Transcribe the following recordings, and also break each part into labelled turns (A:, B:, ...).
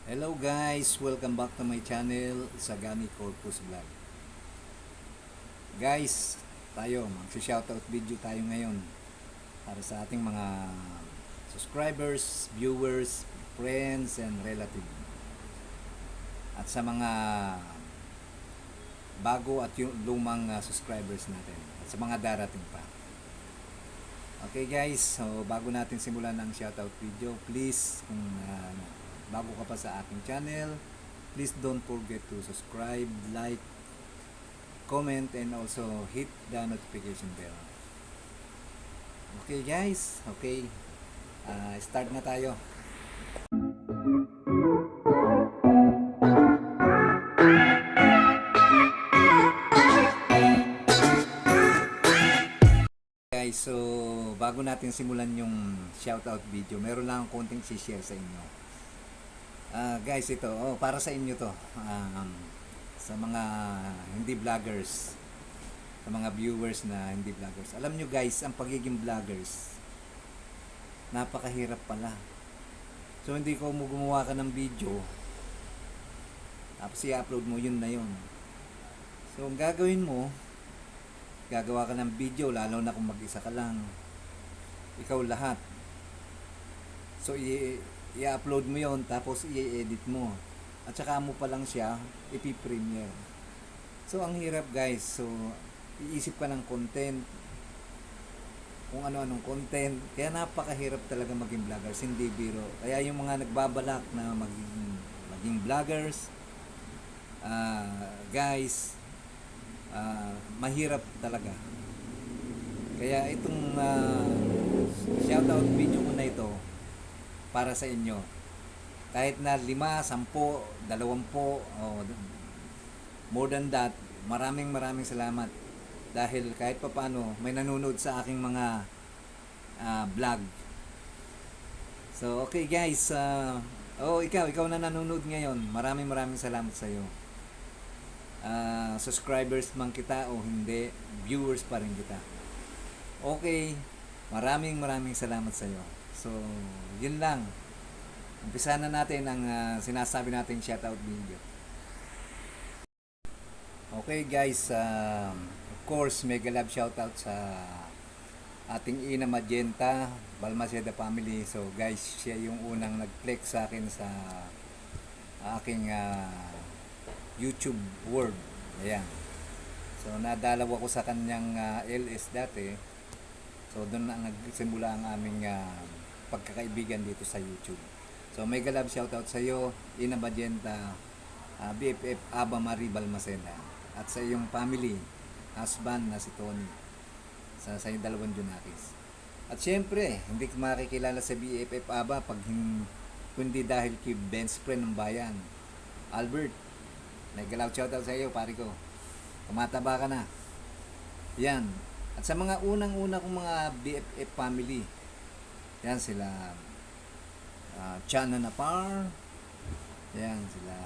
A: Hello guys, welcome back to my channel, Sagani Corpus Vlog. Guys, tayo mag-shoutout video tayo ngayon para sa ating mga subscribers, viewers, friends, and relatives. At sa mga bago at yung lumang subscribers natin at sa mga darating pa. Okay guys, so bago natin simulan ang shoutout video, please kung bago ka pa sa aking channel, please don't forget to subscribe, like, comment, and also hit the notification bell. Okay guys, okay, start na tayo. Guys, so bago natin simulan yung shoutout video, meron lang akong konting share sa inyo. Guys, ito, para sa inyo to. Sa mga hindi vloggers, sa mga viewers na hindi vloggers. Alam nyo guys, ang pagiging vloggers, napakahirap pala. So hindi ko mo gumawa ka ng video, tapos i-upload mo, yun na yun. So ang gagawin mo, gagawa ka ng video, lalo na kung mag-isa ka lang, ikaw lahat. So i-upload mo yon, tapos i-edit mo, at saka mo pa lang siya ipi-premiere. So ang hirap guys. So iisip ka ng content, kung ano-anong content, kaya napakahirap talaga maging vloggers, hindi biro. Kaya yung mga nagbabalak na maging vloggers, guys, mahirap talaga. Kaya itong shoutout video ko na ito para sa inyo. Kahit na 5, 10, 20, more than that, maraming salamat. Dahil kahit pa paano, may nanonood sa aking mga vlog. So, okay guys. Ikaw na nanonood ngayon. Maraming salamat sa iyo. Subscribers man kita o hindi, viewers pa rin kita. Okay, maraming salamat sa iyo. So, yun lang. Umpisa na natin ang sinasabi nating shoutout video. Okay guys, of course, mega love shoutout sa ating Ina Magenta, Balmaceda family. So guys, siya yung unang nag-flex sa akin sa aking YouTube world. Ayan. So nadalaw ako sa kanyang LS dati. So doon na nagsimula ang aming pagkakaibigan dito sa YouTube. So mega love shoutout sa iyo, Ina Magenta, BFF Aba Marie Balmaceda, at sa iyong family, husband na si Tony, sa iyong dalawang Junakis. At syempre, hindi ko makikilala sa BFF Aba kundi dahil kay best friend ng bayan, Albert. Nag-galaw shoutout sa iyo, pare ko. Tumataba ka na. Yan. At sa mga unang-una kong mga BFF family, yan sila Chana Napar, yan sila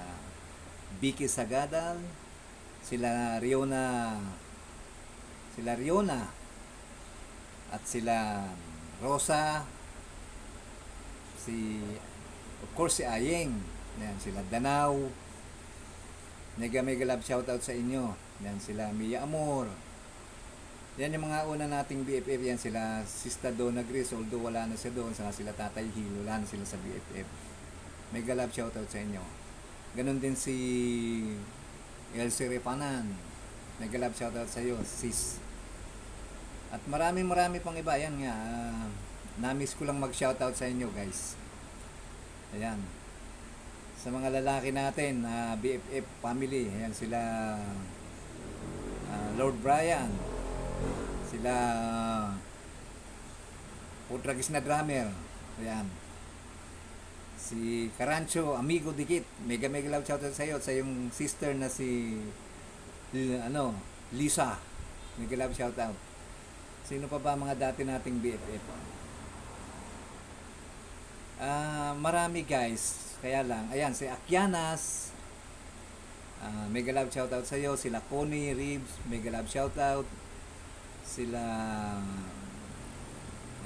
A: Vicky Sagadal, sila Riona, at sila Rosa, of course si Ayeng, yan sila Danaw. Mega love shoutout sa inyo. Yan sila Mia Amor. Yan yung mga una nating BFF. Yan sila Sista Donna Gris, although wala na siya doon. Saka sila Tatay Hilo, wala na sila sa BFF. Mega love shoutout sa inyo. Ganon din si Elsie Repanan. Mega love shoutout sa iyo, sis. At marami pang iba. Yan nga, na-miss ko lang mag-shoutout sa inyo guys. Ayan. Sa mga lalaki natin, BFF family, ayan sila Lord Brian, sila Putragis na drummer, ayan, si Carancho, amigo dikit, mega love shoutout sa iyo, sa yung sister na si Lisa, mega love shoutout. Sino pa ba mga dati nating BFF? Marami guys, kaya lang, ayan, si Akyanas, mega love shoutout sa iyo, sila Connie Reeves, mega love shoutout, sila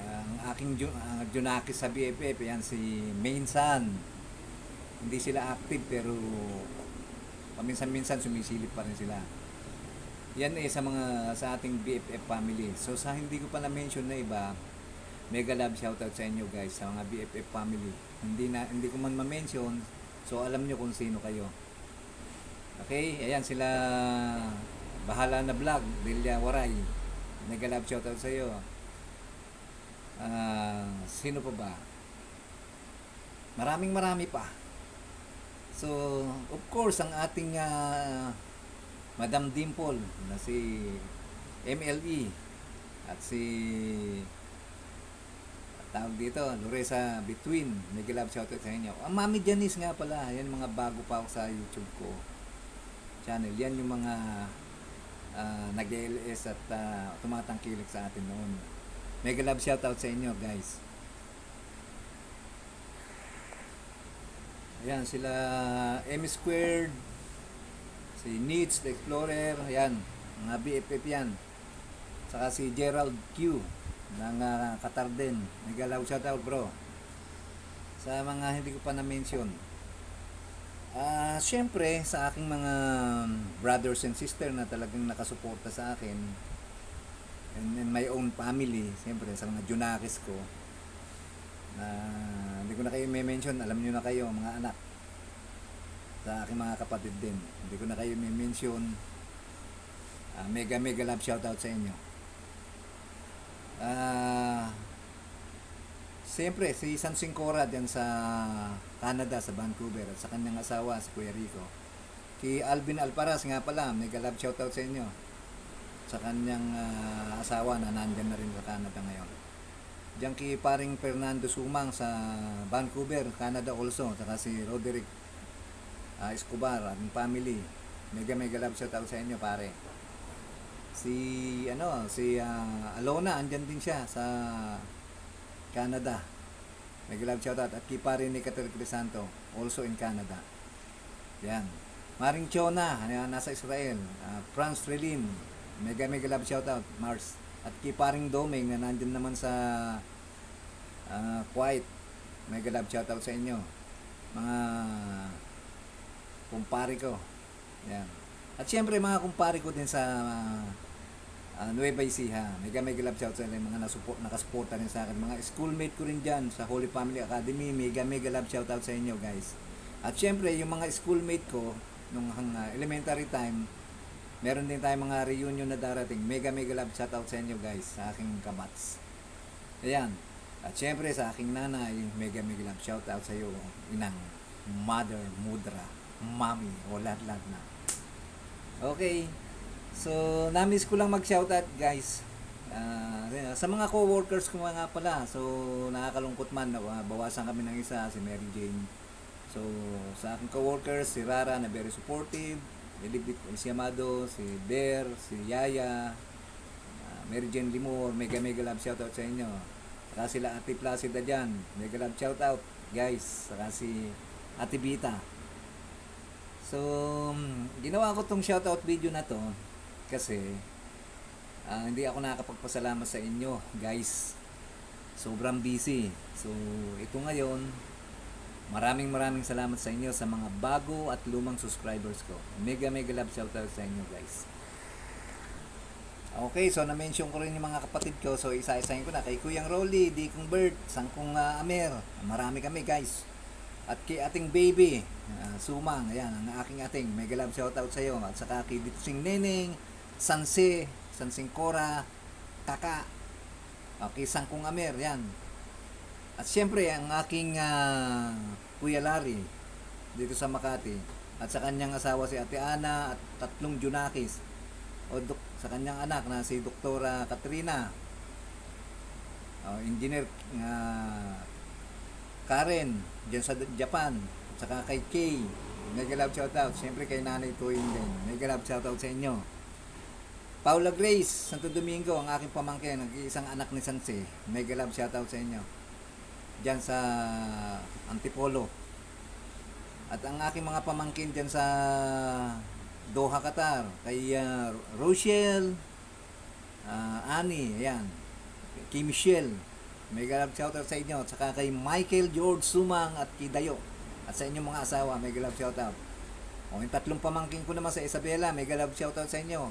A: ang aking Junakis sa BFF, yan si Mainsan, hindi sila active pero paminsan-minsan sumisilip pa rin sila. Yan sa mga sa ating BFF family. So sa hindi ko pa na-mention na iba, mega love shoutout sa inyo guys, sa mga BFF family. Hindi ko man ma-mention, so alam nyo kung sino kayo. Okay, ayan sila Bahala na Vlog, Delia Waray. Mega love shoutout sa iyo. Sino pa ba? Marami pa. So, of course, ang ating Madam Dimple na si MLE at si tawag dito, Loresa Between. Mega love shoutout sa inyo. Ang Mami Janice nga pala, yan mga bago pa ako sa YouTube ko channel. Yan yung mga nag-LS at tumatangkilik sa atin noon. Mega love shoutout sa inyo guys. Ayan sila M Squared, si Nietzsche the Explorer, ayan mga BFF yan. Saka si Gerald Q ng Qatar din. Mega love shoutout bro. Sa mga hindi ko pa na-mention, syempre sa aking mga brothers and sister na talagang nakasuporta sa akin, and my own family, siyempre sa mga Junakis ko na hindi ko na kayo may-mention, alam nyo na kayo mga anak, sa aking mga kapatid din, hindi ko na kayo may-mention. Mega love shoutout sa inyo. Siyempre si Sansing Cora dyan sa Canada, sa Vancouver, at sa kanyang asawa si Kuya Rico. Kay Alvin Alparas nga pala, mega love shoutout sa inyo, sa kanyang asawa na nandyan na rin sa Canada ngayon. Diyan kay paring Fernando Sumang sa Vancouver, Canada also, saka si Roderick Escobar at family. Mega love shoutout sa inyo pare. Si Alona, andyan din siya sa Canada. Mega love shoutout. At kay pare ni Cater Crisanto, also in Canada. Yan. Maring Chona, nasa Israel. Franz Relin, mega love shoutout, Mars. At kay paring Doming na nandyan naman sa Kuwait, mega love shoutout sa inyo mga kumpare ko. Yan. At syempre mga kumpare ko din sa Nueva Ecija, mega love shoutout sa inyo, mga nakasuporta rin sa akin, mga schoolmate ko rin dyan sa Holy Family Academy, mega love shoutout sa inyo guys. At syempre yung mga schoolmate ko nung elementary time, meron din tayong mga reunion na darating. Mega love shoutout sa inyo guys, sa aking kabats. Ayan. At syempre sa aking nanay, mega love shoutout sa iyo, inang Mother Mudra, Mami, o lahat na. Okay. So, na-miss ko lang mag-shoutout guys. Sa mga co-workers ko nga pala. So, nakakalungkot man, bawasan kami ng isa, si Mary Jane. So, sa aking co-workers, si Rara na very supportive, si Amado, si Bear, si Yaya, Mary Jane Limor, mega love shoutout sa inyo. Saka sila Ate Placida dyan, mega love shoutout guys. Saka si Ate Bita. So, ginawa ko tong shoutout video na to kasi hindi ako nakakapagpasalamat sa inyo guys. Sobrang busy. So, ito ngayon, maraming salamat sa inyo sa mga bago at lumang subscribers ko. Mega love shoutout sa inyo guys. Okay, so na-mention ko rin yung mga kapatid ko. So isa-isahin ko na kay Kuyang Rolly, Dikong Bert, Sangkong Amer. Marami kami guys. At kay ating baby, Sumang, ayan, ang aking ating. Mega love shoutout sa iyo. At saka kay Ditsing Neneng, Sansing Cora, Kaka. Okay, Sangkong Amer, yan. At syempre, ang aking Kuya Larry dito sa Makati. At sa kanyang asawa si Ate Ana at 3 Junakis. Sa kanyang anak na si Doktora Katrina. Engineer Karen dyan sa Japan. At saka kay Kay. Mega love shoutout. Syempre kay Nanay Tuwing din. Mega love shoutout sa inyo. Paula Grace, Santo Domingo, ang aking pamangkin, nag-iisang anak ni Sanse. Mega love shoutout sa inyo. Diyan sa Antipolo. At ang aking mga pamangkin diyan sa Doha, Qatar, kay Rochelle, Annie, ayan, kay Michelle, mega love shoutout sa inyo. At saka kay Michael George Sumang at kay Dayo. At sa inyong mga asawa, mega love shoutout. O, yung tatlong pamangkin ko naman sa Isabela, mega love shoutout sa inyo.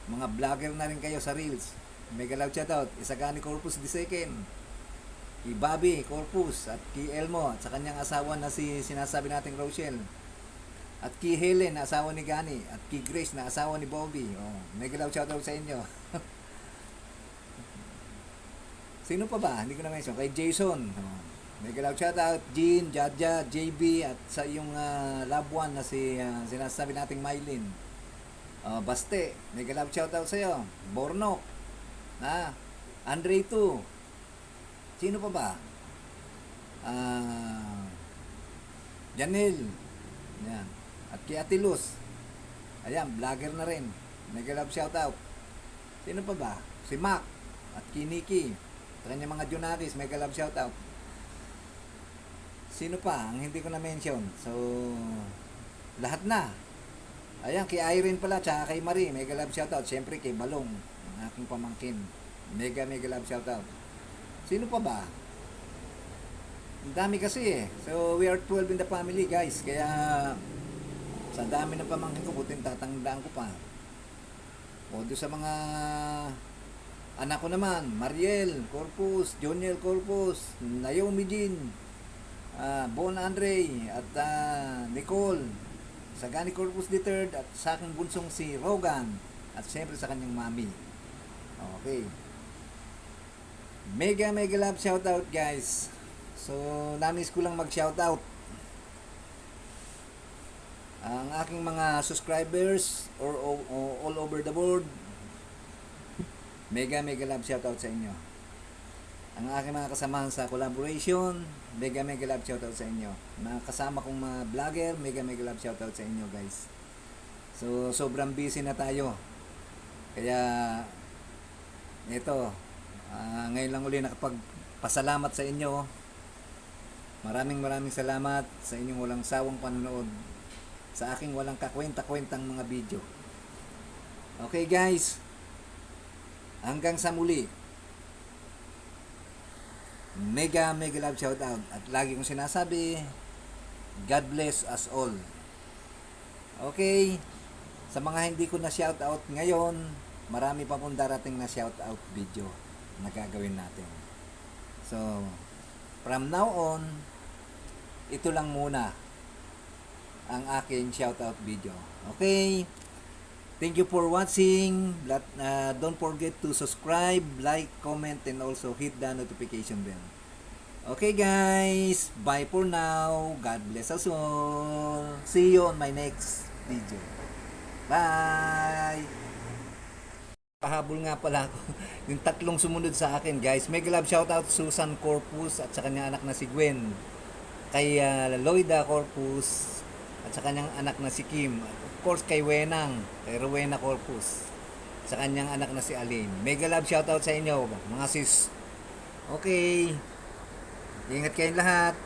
A: Mga vlogger na rin kayo sa Reels. Mega love shoutout. Isagani Corpus II. Kay Bobby Corpus at kay Elmo at sa kanyang asawa na si sinasabi nating Rochelle. At kay Helen na asawa ni Gani at kay Grace na asawa ni Bobby. Oh, mega love shoutout sa inyo. Sino pa ba? Hindi ko na mention. Kay Jason. Oh, mega love shoutout. Jean, Jaja, JB at sa iyong loved one na si sinasabi nating Mylene. Baste, mega love shoutout sa iyo. Bornok. Andre 2. Sino pa ba? Janel. Yan. At kay Ate Luz. Ayan, vlogger na rin. Mega love shoutout. Sino pa ba? Si Mac. At kay Nikki. At kanyang mga Junakis, mega love shoutout. Sino pa? Ang hindi ko na mention. So, lahat na. Ayan, kay Irene pala, tsaka kay Marie, mega love shoutout. Siyempre kay Balong, ang aking pamangkin. Mega love shoutout. Sino pa ba? Ang dami kasi eh. So, we are 12 in the family, guys. Kaya, sa dami ng pamangkin ko, butin tatandaan ko pa. O, doon sa mga anak ko naman, Mariel Corpus, Joniel Corpus, Naomi Jean, Bon Andre, at Nicole, Sagani Corpus III, at sa aking bunsong si Rogan, at siyempre sa kanyang mami. Okay. Mega love shoutout, guys. So, namiss ko lang mag-shoutout. Ang aking mga subscribers all over the world, mega love shoutout sa inyo. Ang aking mga kasamahan sa collaboration, mega love shoutout sa inyo. Mga kasama kong mga vlogger, mega love shoutout sa inyo, guys. So, sobrang busy na tayo. Kaya, ito, ngayon lang uli nakapagpasalamat sa inyo. Maraming salamat sa inyong walang sawang panonood sa aking walang kakwenta-kwentang mga video. Okay, guys, hanggang sa muli, mega love shoutout. At lagi kong sinasabi, God bless us all. Okay, sa mga hindi ko na shoutout ngayon, marami pa pong darating na shoutout video na gagawin natin. So, from now on, ito lang muna ang aking shoutout video. Okay? Thank you for watching. Don't forget to subscribe, like, comment, and also hit the notification bell. Okay, guys. Bye for now. God bless us all. See you on my next video. Bye! Pahabol nga pala ako. Yung tatlong sumunod sa akin, guys. Mega love shoutout Susan Corpus at sa kanyang anak na si Gwen. Kay Loida Corpus at sa kanyang anak na si Kim. At of course kay Wenang, kay Rowena Corpus. Sa kanyang anak na si Aline. Mega love shoutout sa inyo, mga sis. Okay. Ingat kayong lahat.